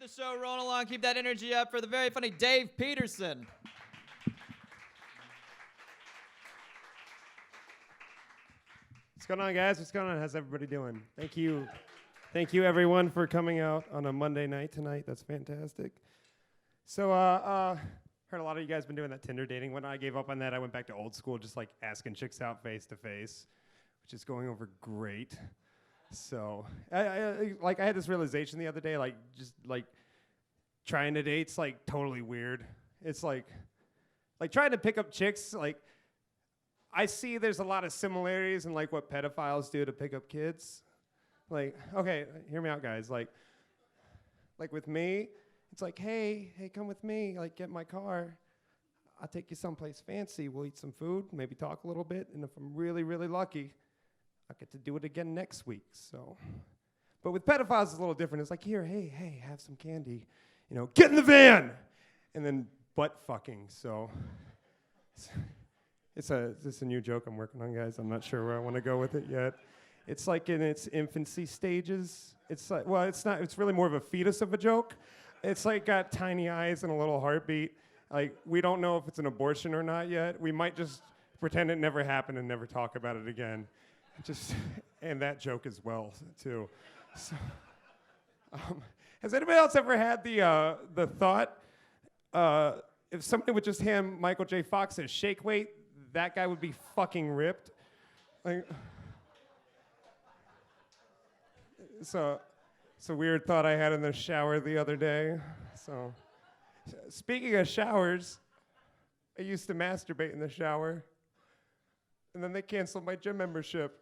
The show rolling along. Keep that energy up for the very funny Dave Peterson. What's going on, guys? What's going on? How's everybody doing? Thank you. Thank you, everyone, for coming out on a Monday night tonight. That's fantastic. So, heard a lot of you guys been doing that Tinder dating. When I gave up on that, I went back to old school, just like asking chicks out face to face, which is going over great. So, I had this realization the other day, just trying to date's like totally weird. It's like trying to pick up chicks. Like, I see there's a lot of similarities in like what pedophiles do to pick up kids. Like, okay, hear me out, guys. Like with me, it's like, hey, come with me. Like, get in my car. I'll take you someplace fancy. We'll eat some food, maybe talk a little bit, and if I'm really, really lucky, I'll get to do it again next week. So, but with pedophiles, it's a little different. It's like, here, hey, have some candy. You know, get in the van, and then butt fucking. So, this is a new joke I'm working on, guys. I'm not sure where I want to go with it yet. It's like in its infancy stages. It's like, well, it's not. It's really more of a fetus of a joke. It's like got tiny eyes and a little heartbeat. Like, we don't know if it's an abortion or not yet. We might just pretend it never happened and never talk about it again. And that joke as well, too. So, has anybody else ever had the thought, if somebody would just hand Michael J. Fox a shake weight, that guy would be fucking ripped? Like, so it's a weird thought I had in the shower the other day. So, speaking of showers, I used to masturbate in the shower, and then they canceled my gym membership.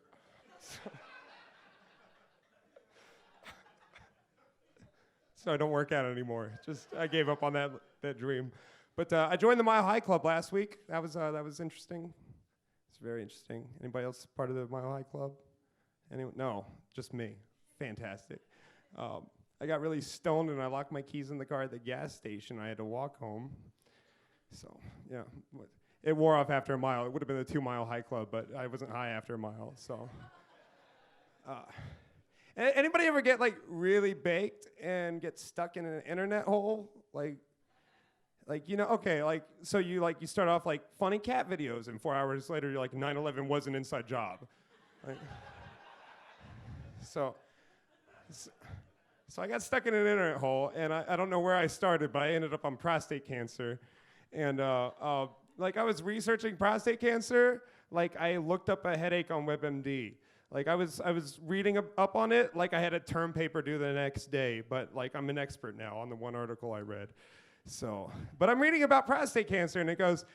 So I don't work out anymore. I gave up on that dream. But I joined the Mile High Club last week. That was interesting. It's very interesting. Anybody else part of the Mile High Club? Anyone? No, just me. Fantastic. I got really stoned and I locked my keys in the car at the gas station. I had to walk home. So yeah, it wore off after a mile. It would have been a 2-mile high club, but I wasn't high after a mile. So. Anybody ever get like really baked and get stuck in an internet hole? Like you know, okay, like so you start off like funny cat videos, and 4 hours later you're like 9/11 was an inside job. Like, so I got stuck in an internet hole, and I don't know where I started, but I ended up on prostate cancer, and like I was researching prostate cancer, like I looked up a headache on WebMD. Like I was reading up on it, like I had a term paper due the next day, but like I'm an expert now on the one article I read. So, but I'm reading about prostate cancer, and it goes,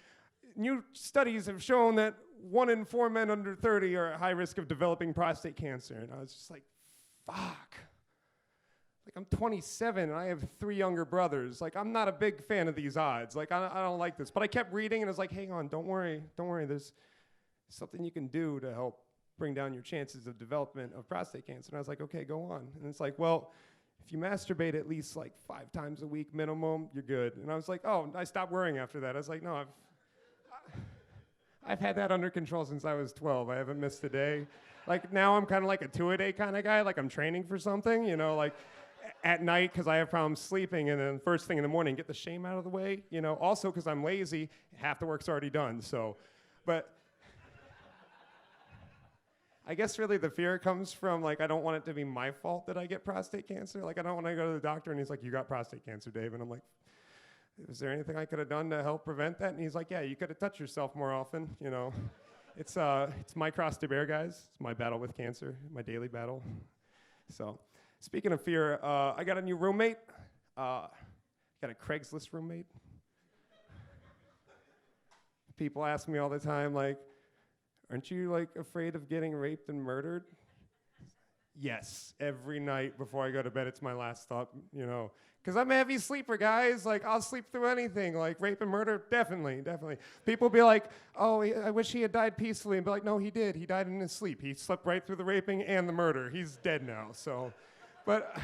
new studies have shown that 1 in 4 men under 30 are at high risk of developing prostate cancer. And I was just like, fuck. Like I'm 27 and I have 3 younger brothers. Like I'm not a big fan of these odds. Like I don't like this. But I kept reading, and I was like, hang on, don't worry. There's something you can do to help bring down your chances of development of prostate cancer. And I was like, okay, go on. And it's like, well, if you masturbate at least like 5 times a week minimum, you're good. And I was like, oh, I stopped worrying after that. I was like, no, I've had that under control since I was 12. I haven't missed a day. Like now I'm kind of like a 2-a-day kind of guy. Like I'm training for something, you know, like at night because I have problems sleeping, and then first thing in the morning, get the shame out of the way, you know. Also because I'm lazy, half the work's already done. So, but I guess really the fear comes from, like, I don't want it to be my fault that I get prostate cancer. Like, I don't want to go to the doctor and he's like, you got prostate cancer, Dave. And I'm like, is there anything I could have done to help prevent that? And he's like, yeah, you could have touched yourself more often, you know. It's my cross to bear, guys. It's my battle with cancer, my daily battle. So, speaking of fear, I got a new roommate. Got a Craigslist roommate. People ask me all the time, like, aren't you, like, afraid of getting raped and murdered? Yes, every night before I go to bed, it's my last thought, you know. Because I'm a heavy sleeper, guys. Like, I'll sleep through anything. Like, rape and murder, definitely. People be like, oh, I wish he had died peacefully. And be like, no, he did. He died in his sleep. He slept right through the raping and the murder. He's dead now, so. But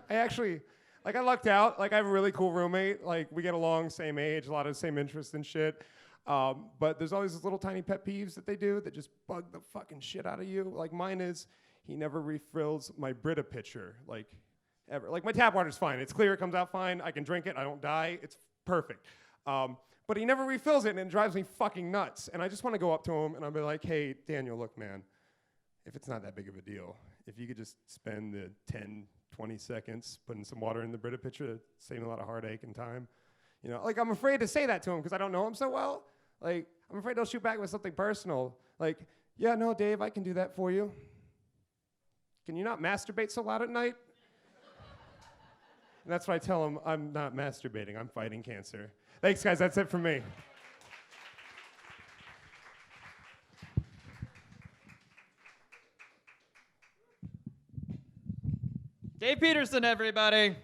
I actually, like, I lucked out. Like, I have a really cool roommate. Like, we get along, same age, a lot of the same interests and shit. But there's always these little tiny pet peeves that they do that just bug the fucking shit out of you. Like mine is, he never refills my Brita pitcher. Like, ever. Like, my tap water's fine. It's clear, it comes out fine. I can drink it, I don't die. It's perfect. But he never refills it, and it drives me fucking nuts. And I just want to go up to him, and I'll be like, hey, Daniel, look, man, if it's not that big of a deal, if you could just spend the 10, 20 seconds putting some water in the Brita pitcher, saving a lot of heartache and time. You know, like, I'm afraid to say that to him because I don't know him so well. Like, I'm afraid he'll shoot back with something personal. Like, yeah, no, Dave, I can do that for you. Can you not masturbate so loud at night? And that's what I tell him. I'm not masturbating. I'm fighting cancer. Thanks, guys. That's it from me. Dave Peterson, everybody.